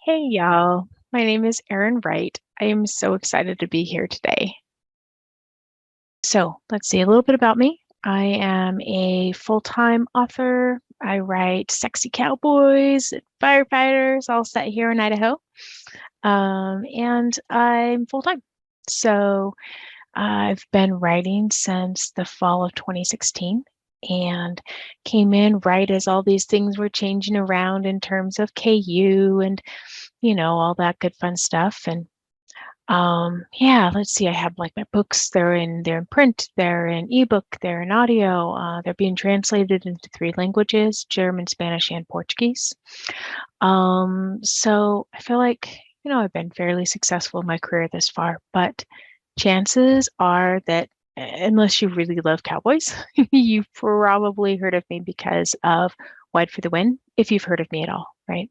Hey y'all, my name is Erin Wright. I am so excited to be here today. So let's see a little bit about me. I am a full-time author. I write sexy cowboys, firefighters, all set here in Idaho. And I'm full-time. So I've been writing since the fall of 2016 and came in right as all these things were changing around in terms of KU and all that good fun stuff. And yeah, let's see, I have like my books, they're in print, they're in ebook, they're in audio, they're being translated into three languages, German, Spanish, and Portuguese. So I feel like, I've been fairly successful in my career this far, but chances are that unless you really love cowboys, you've probably heard of me because of Wide for the Win, if you've heard of me at all, right?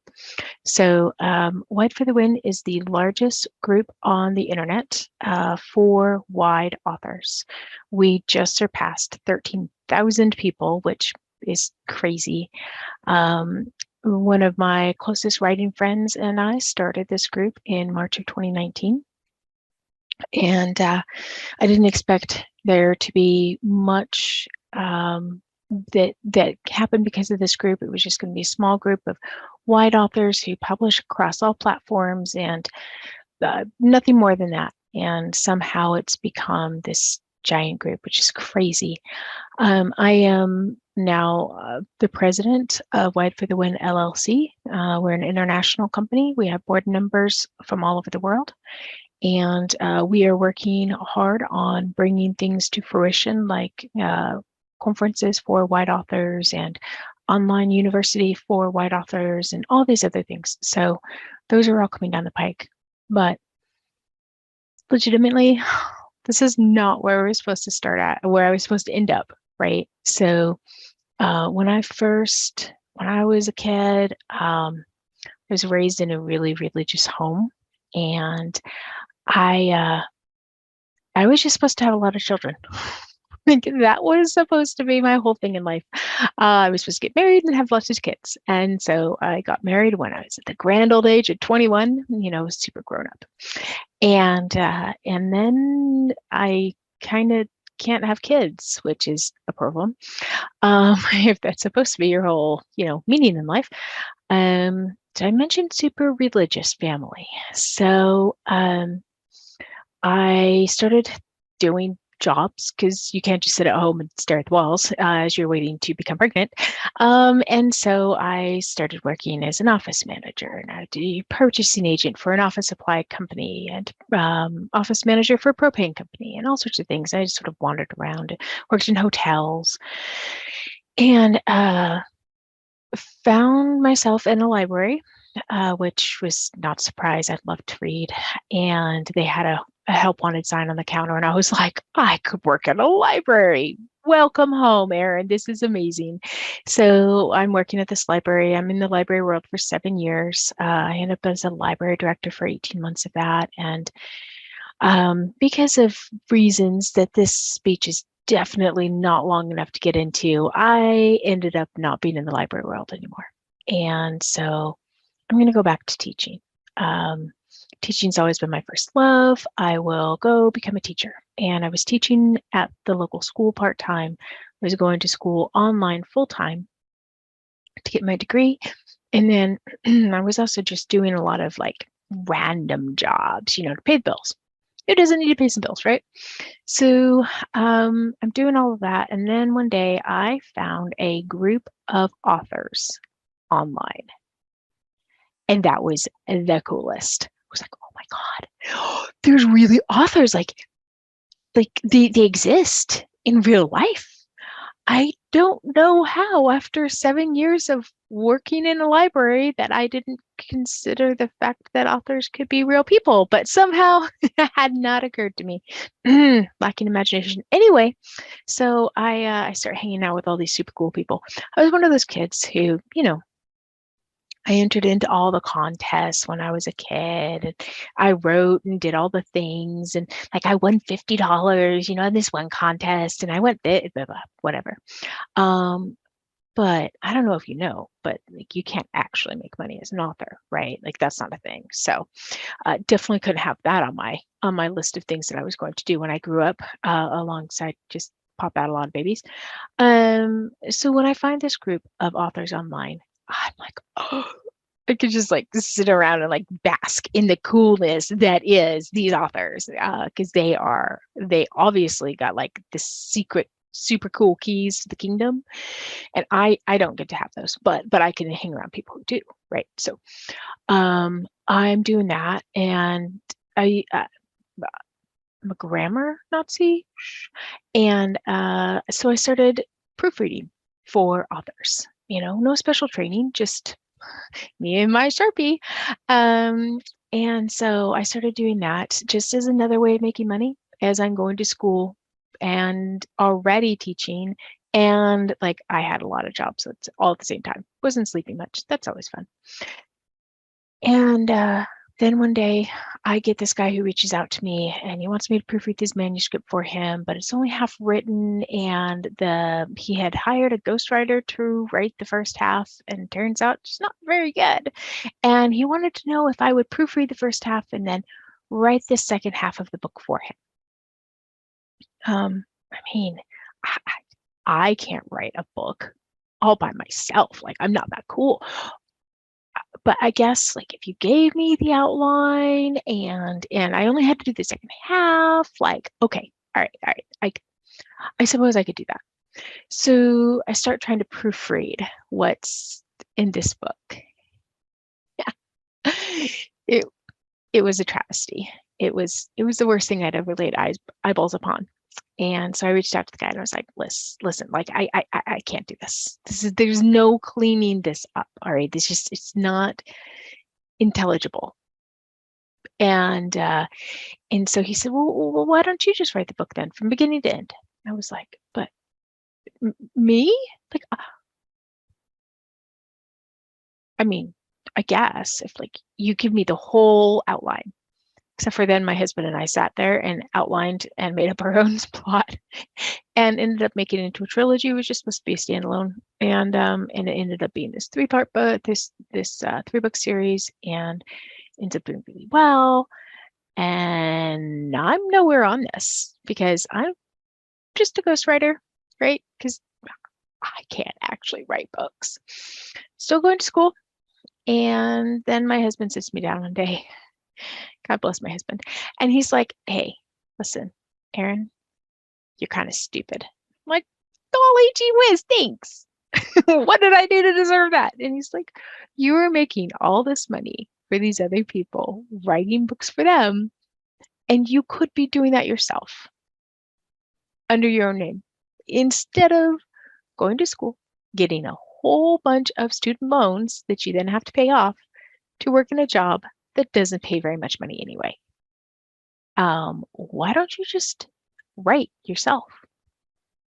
So, Wide for the Win is the largest group on the internet for wide authors. We just surpassed 13,000 people, which is crazy. One of my closest writing friends and I started this group in March of 2019. And I didn't expect there to be much that happened because of this group. It was just going to be a small group of wide authors who publish across all platforms and nothing more than that. And somehow it's become this giant group, which is crazy. I am now the president of Wide for the Win LLC. We're an international company. We have board members from all over the world. And we are working hard on bringing things to fruition like conferences for white authors and online university for white authors and all these other things. So those are all coming down the pike. But legitimately, this is not where we were supposed to start at, where I was supposed to end up, right? So when I was a kid, I was raised in a really religious home, and I was just supposed to have a lot of children. Like that was supposed to be my whole thing in life. I was supposed to get married and have lots of kids. And so I got married when I was at the grand old age of 21, super grown up. And then I kind of can't have kids, which is a problem. If that's supposed to be your whole, meaning in life. So I mentioned super religious family. So I started doing jobs because you can't just sit at home and stare at the walls as you're waiting to become pregnant. And so I started working as an office manager and a purchasing agent for an office supply company and office manager for a propane company and all sorts of things. I just sort of wandered around, worked in hotels, and found myself in a library, which was not a surprise. I'd love to read. And they had a help wanted sign on the counter. And I was like, I could work at a library. Welcome home, Erin. This is amazing. So I'm working at this library. I'm in the library world for 7 years. I ended up as a library director for 18 months of that. And because of reasons that this speech is definitely not long enough to get into, I ended up not being in the library world anymore. And so I'm going to go back to teaching. Teaching's always been my first love. I will go become a teacher. And I was teaching at the local school part-time. I was going to school online full-time to get my degree. And then I was also just doing a lot of like random jobs, to pay the bills. Who doesn't need to pay some bills, right? So I'm doing all of that. And then one day I found a group of authors online. And that was the coolest. I was like, oh my God, there's really authors like they exist in real life. I don't know how after 7 years of working in a library that I didn't consider the fact that authors could be real people, but somehow it had not occurred to me. Lacking imagination. Anyway, so I started hanging out with all these super cool people. I was one of those kids who, I entered into all the contests when I was a kid. And I wrote and did all the things. And like I won $50, in this one contest. And I went, blah, blah, whatever. But I don't know if you know, but like you can't actually make money as an author, right? Like that's not a thing. So definitely couldn't have that on my list of things that I was going to do when I grew up, alongside just pop out a lot of babies. So when I find this group of authors online, I'm like, oh, I could just like sit around and like bask in the coolness that is these authors, because they obviously got like the secret super cool keys to the kingdom, and I don't get to have those, but I can hang around people who do, right? So I'm doing that, and I'm a grammar Nazi, and so I started proofreading for authors. No special training, just me and my Sharpie. Um, and so I started doing that just as another way of making money as I'm going to school and already teaching. And like I had a lot of jobs, so it's all at the same time. Wasn't sleeping much. That's always fun. And then one day I get this guy who reaches out to me and he wants me to proofread his manuscript for him, but it's only half written, and he had hired a ghostwriter to write the first half, and turns out it's not very good. And he wanted to know if I would proofread the first half and then write the second half of the book for him. I mean, I can't write a book all by myself. Like I'm not that cool. But I guess like if you gave me the outline and I only had to do the second half, like okay, all right, I suppose I could do that. So I start trying to proofread what's in this book. Yeah, it it was a travesty. It was the worst thing I'd ever laid eyeballs upon. And so I reached out to the guy and I was like, listen, like I can't do this. There's no cleaning this up. All right. It's not intelligible. And so he said, well, why don't you just write the book then from beginning to end? I was like, but me? Like, I mean, I guess if like you give me the whole outline, except for then my husband and I sat there and outlined and made up our own plot and ended up making it into a trilogy. It was just supposed to be a standalone, and it ended up being this three-part book, this three-book series, and ends up doing really well. And I'm nowhere on this because I'm just a ghostwriter, right? Because I can't actually write books. Still going to school. And then my husband sits me down one day. God bless my husband. And he's like, hey, listen, Erin, you're kind of stupid. I'm like, golly gee whiz, thanks. What did I do to deserve that? And he's like, you are making all this money for these other people, writing books for them, and you could be doing that yourself under your own name instead of going to school, getting a whole bunch of student loans that you then have to pay off to work in a job that doesn't pay very much money anyway. Why don't you just write yourself? I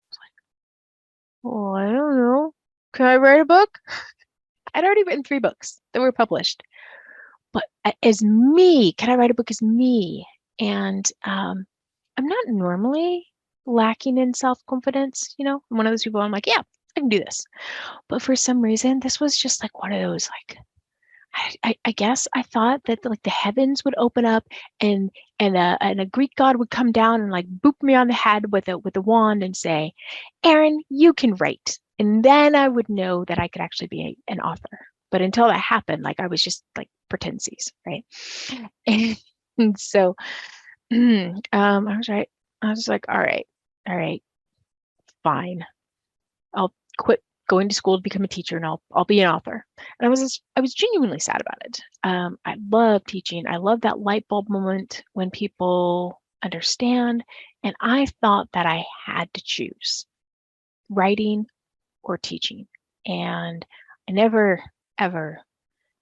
was like, oh, I don't know. Can I write a book? I'd already written 3 books that were published. But as me, can I write a book as me? And I'm not normally lacking in self-confidence. I'm one of those people, I'm like, yeah, I can do this. But for some reason, this was just like one of those, like, I guess I thought that like the heavens would open up and a Greek god would come down and like boop me on the head with a wand and say, Erin, you can write. And then I would know that I could actually be an author. But until that happened, like I was just like pretensies, right? And so I was right. I was like, all right, fine. I'll quit going to school to become a teacher and I'll be an author. And I was genuinely sad about it. I love teaching. I love that light bulb moment when people understand. And I thought that I had to choose writing or teaching. And I never, ever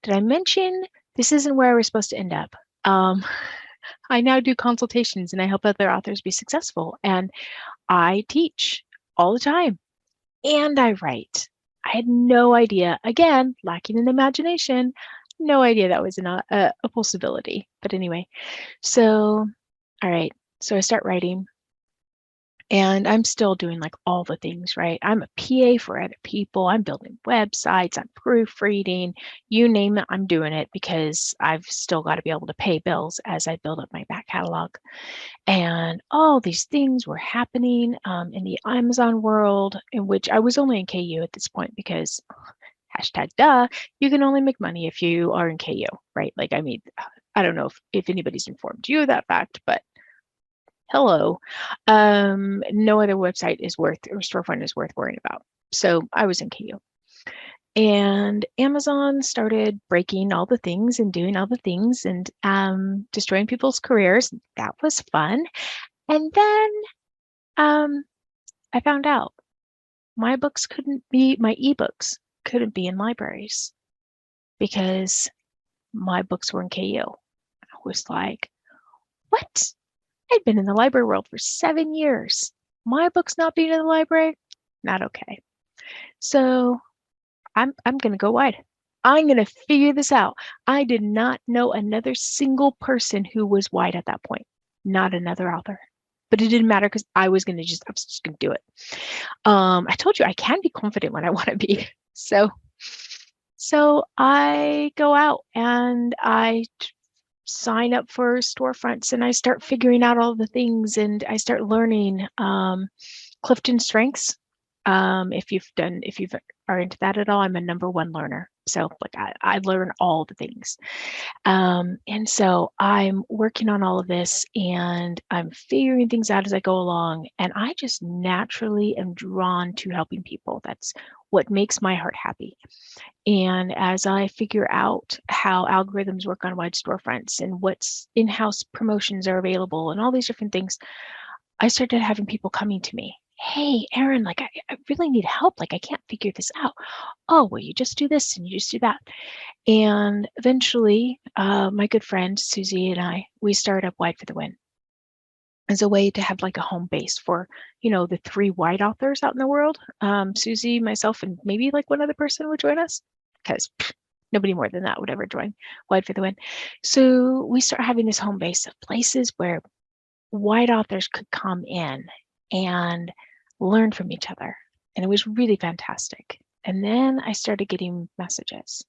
did I mention this isn't where I was supposed to end up. I now do consultations and I help other authors be successful. And I teach all the time. And I write. I had no idea, again, lacking in imagination, no idea that was a possibility. But anyway, so, all right, so I start writing And I'm still doing like all the things, right? I'm a PA for other people. I'm building websites, I'm proofreading, you name it, I'm doing it because I've still got to be able to pay bills as I build up my back catalog. And all these things were happening in the Amazon world, in which I was only in KU at this point because hashtag duh, you can only make money if you are in KU, right? Like, I mean, I don't know if anybody's informed you of that fact, but hello. No other website is worth or storefront is worth worrying about. So I was in KU. And Amazon started breaking all the things and doing all the things and destroying people's careers. That was fun. And then I found out my ebooks couldn't be in libraries because my books were in KU. I was like, what? I'd been in the library world for 7 years. My book's not being in the library? Not okay. So I'm gonna go wide. I'm gonna figure this out. I did not know another single person who was wide at that point. Not another author. But it didn't matter because I was just gonna do it. I told you I can be confident when I want to be. So I go out and I sign up for storefronts and I start figuring out all the things and I start learning Clifton Strengths. If you are into that at all, I'm a #1 learner. So like I learn all the things. And so I'm working on all of this and I'm figuring things out as I go along. And I just naturally am drawn to helping people. That's what makes my heart happy. And as I figure out how algorithms work on wide storefronts and what's in-house promotions are available and all these different things, I started having people coming to me. Hey, Erin, like I really need help. Like I can't figure this out. Oh, well, you just do this and you just do that. And eventually, my good friend Susie and we started up Wide for the Win as a way to have like a home base for, the 3 wide authors out in the world. Susie, myself, and maybe like one other person would join us because nobody more than that would ever join Wide for the Win. So we start having this home base of places where wide authors could come in and learn from each other. And it was really fantastic. And then I started getting messages.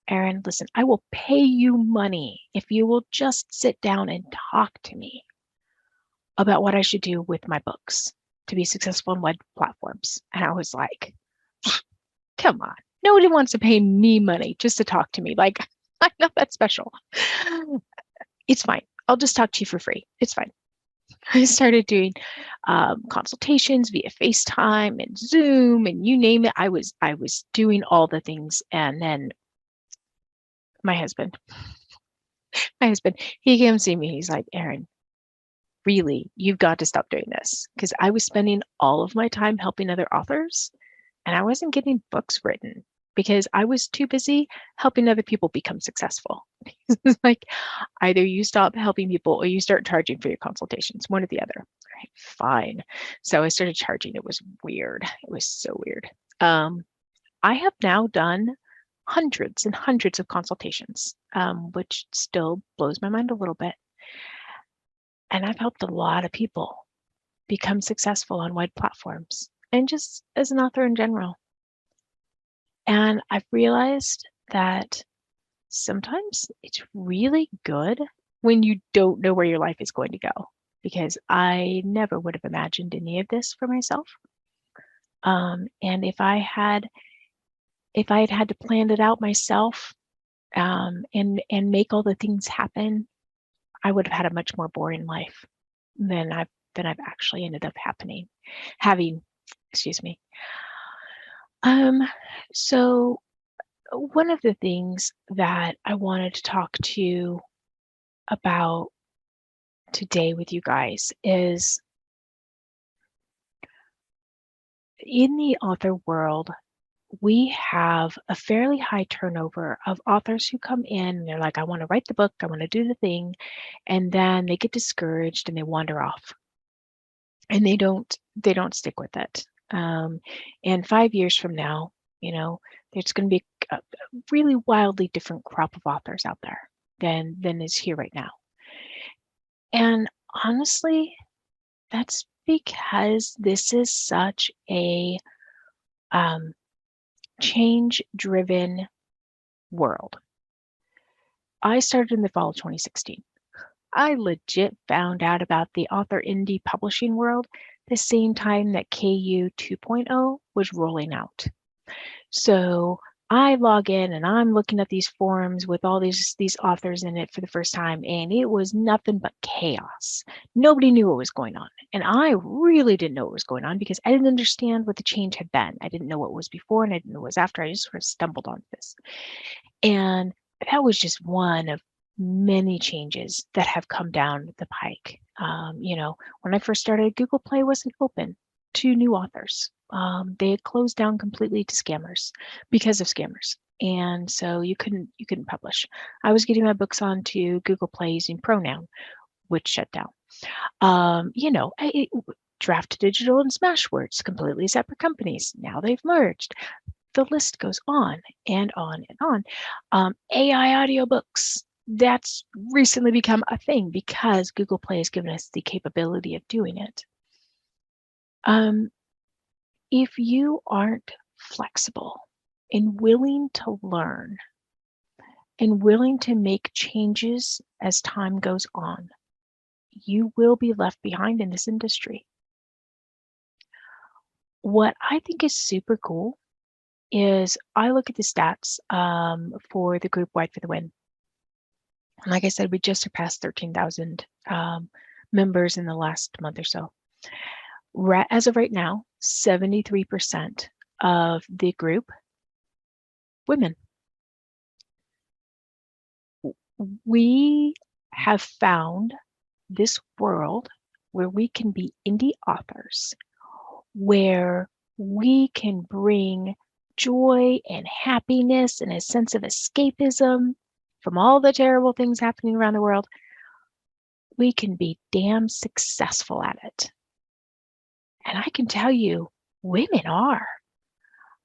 Erin, listen, I will pay you money if you will just sit down and talk to me about what I should do with my books to be successful on web platforms. And I was like, come on, nobody wants to pay me money just to talk to me. Like, I'm not that special. It's fine. I'll just talk to you for free. It's fine. I started doing consultations via FaceTime and Zoom and you name it. I was doing all the things. And then my husband, he came see me. He's like, Erin, really, you've got to stop doing this. Because I was spending all of my time helping other authors and I wasn't getting books written because I was too busy helping other people become successful. It's like either you stop helping people or you start charging for your consultations, one or the other. Right, fine. So I started charging. It was weird. It was so weird. I have now done hundreds and hundreds of consultations, which still blows my mind a little bit. And I've helped a lot of people become successful on wide platforms and just as an author in general. And I've realized that sometimes it's really good when you don't know where your life is going to go, because I never would have imagined any of this for myself. And if I had had to plan it out myself, and make all the things happen, I would have had a much more boring life than I've actually ended up having. Excuse me. So one of the things that I wanted to talk to you about today with you guys is in the author world, we have a fairly high turnover of authors who come in and they're like, I want to write the book, I want to do the thing, and then they get discouraged and they wander off and they don't stick with it. And 5 years from now, there's going to be a really wildly different crop of authors out there than is here right now. And honestly, that's because this is such a change-driven world. I started in the fall of 2016. I legit found out about the author indie publishing world the same time that KU 2.0 was rolling out. So I log in and I'm looking at these forums with all these authors in it for the first time, and it was nothing but chaos. Nobody knew what was going on. And I really didn't know what was going on because I didn't understand what the change had been. I didn't know what was before and I didn't know what was after. I just sort of stumbled onto this. And that was just one of many changes that have come down the pike. When I first started, Google Play wasn't open to new authors. They had closed down completely to scammers because of scammers. And so you couldn't publish. I was getting my books onto Google Play using Pronoun, which shut down. Draft Digital and Smashwords, completely separate companies. Now they've merged. The list goes on and on and on. AI audiobooks, that's recently become a thing because Google Play has given us the capability of doing it. If you aren't flexible and willing to learn and willing to make changes as time goes on, you will be left behind in this industry. What I think is super cool is I look at the stats for the group Wright for the Win. And like I said, we just surpassed 13,000 members in the last month or so. As of right now, 73% of the group, women. We have found this world where we can be indie authors, where we can bring joy and happiness and a sense of escapism from all the terrible things happening around the world. We can be damn successful at it. And I can tell you, women are.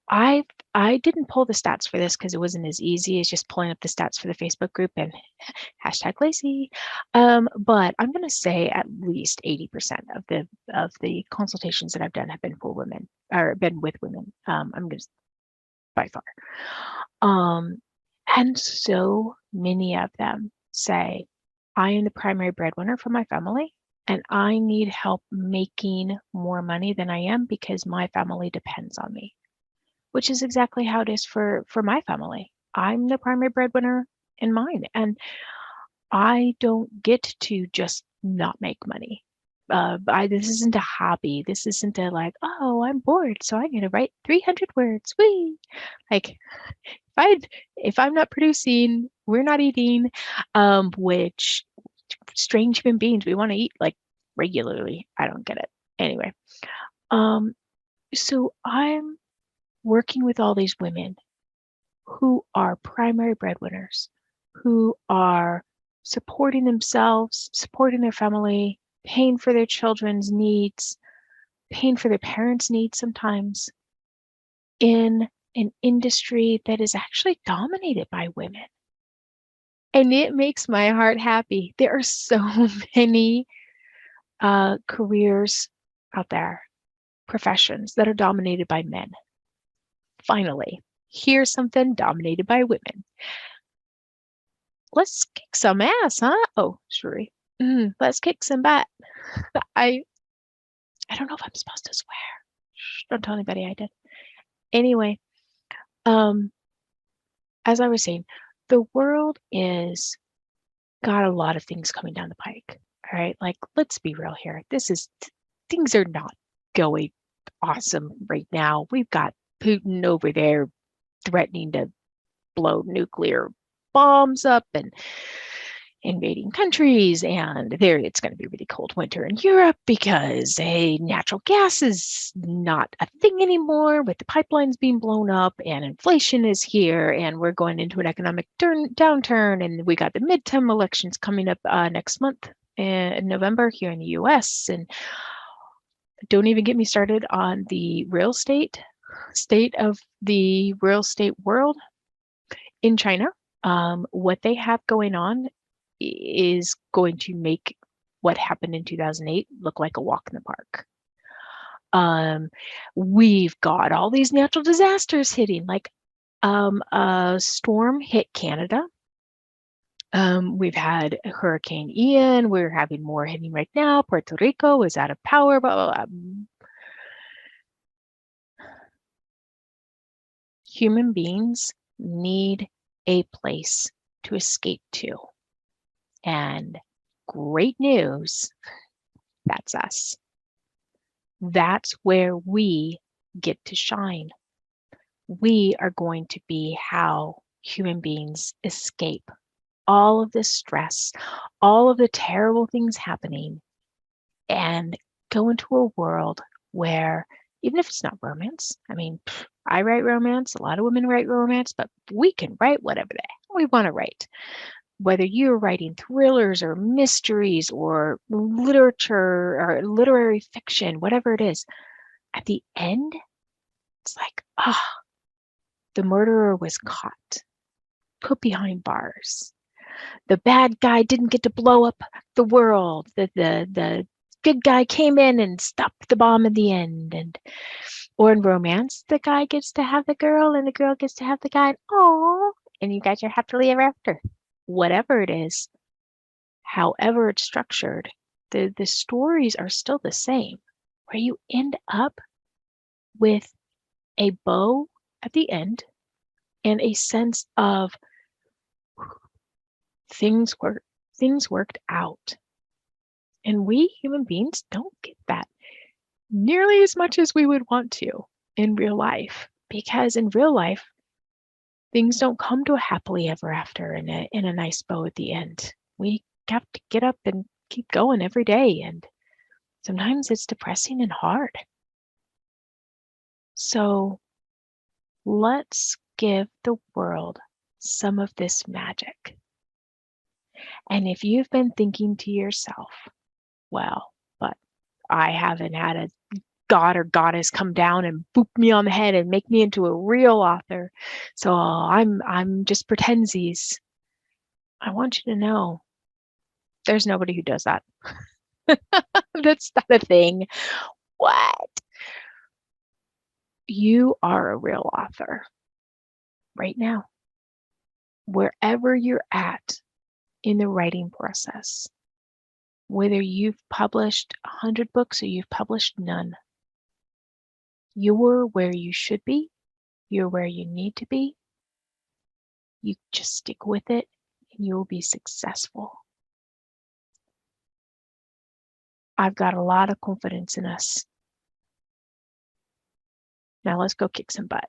I didn't pull the stats for this because it wasn't as easy as just pulling up the stats for the Facebook group and #Lacy. But I'm going to say at least 80% of the consultations that I've done have been for women or been with women. I'm going to by far. And so many of them say, I am the primary breadwinner for my family, and I need help making more money than I am because my family depends on me, which is exactly how it is for my family. I'm the primary breadwinner in mine, and I don't get to just not make money. This isn't a hobby. This isn't a like, oh, I'm bored, so I'm gonna write 300 words. Whee! Like, if I'm not producing, we're not eating. Which strange human beings, we want to eat like regularly. I don't get it. Anyway, so I'm working with all these women who are primary breadwinners, who are supporting themselves, supporting their family, paying for their children's needs, paying for their parents' needs sometimes, in an industry that is actually dominated by women. And it makes my heart happy. There are so many careers out there, professions that are dominated by men. Finally, here's something dominated by women. Let's kick some ass, huh? Oh, sorry. Let's kick some butt. I don't know if I'm supposed to swear. Shh, don't tell anybody I did. Anyway, as I was saying, the world is got a lot of things coming down the pike. All right, like let's be real here. Things are not going awesome right now. We've got Putin over there threatening to blow nuclear bombs up and invading countries, and it's going to be a really cold winter in Europe because natural gas is not a thing anymore with the pipelines being blown up, and inflation is here, and we're going into an economic downturn, and we got the midterm elections coming up next month in November here in the US, and don't even get me started on the state of the real estate world in China. What they have going on is going to make what happened in 2008 look like a walk in the park. We've got all these natural disasters hitting, like a storm hit Canada. We've had Hurricane Ian. We're having more hitting right now. Puerto Rico is out of power. Blah, blah, blah. Human beings need a place to escape to. And great news, that's us. That's where we get to shine. We are going to be how human beings escape all of this stress, all of the terrible things happening, and go into a world where, even if it's not romance, I mean, I write romance, a lot of women write romance, but we can write whatever the hell we want to write. Whether you're writing thrillers or mysteries or literature or literary fiction, whatever it is, at the end, it's like, the murderer was caught, put behind bars. The bad guy didn't get to blow up the world. The good guy came in and stopped the bomb in the end. And or in romance, the guy gets to have the girl and the girl gets to have the guy. Oh, and you guys are happily ever after. Whatever it is, however it's structured, the stories are still the same, where you end up with a bow at the end and a sense of things worked out. And we human beings don't get that nearly as much as we would want to in real life, because in real life, things don't come to a happily ever after in a nice bow at the end. We have to get up and keep going every day, and sometimes it's depressing and hard. So let's give the world some of this magic. And if you've been thinking to yourself, well, but I haven't had a god or goddess come down and boop me on the head and make me into a real author, so I'm just pretendsies. I want you to know there's nobody who does that. That's not a thing. What? You are a real author right now, wherever you're at in the writing process. Whether you've published 100 books or you've published none, you're where you should be. You're where you need to be. You just stick with it and you'll be successful. I've got a lot of confidence in us. Now let's go kick some butt.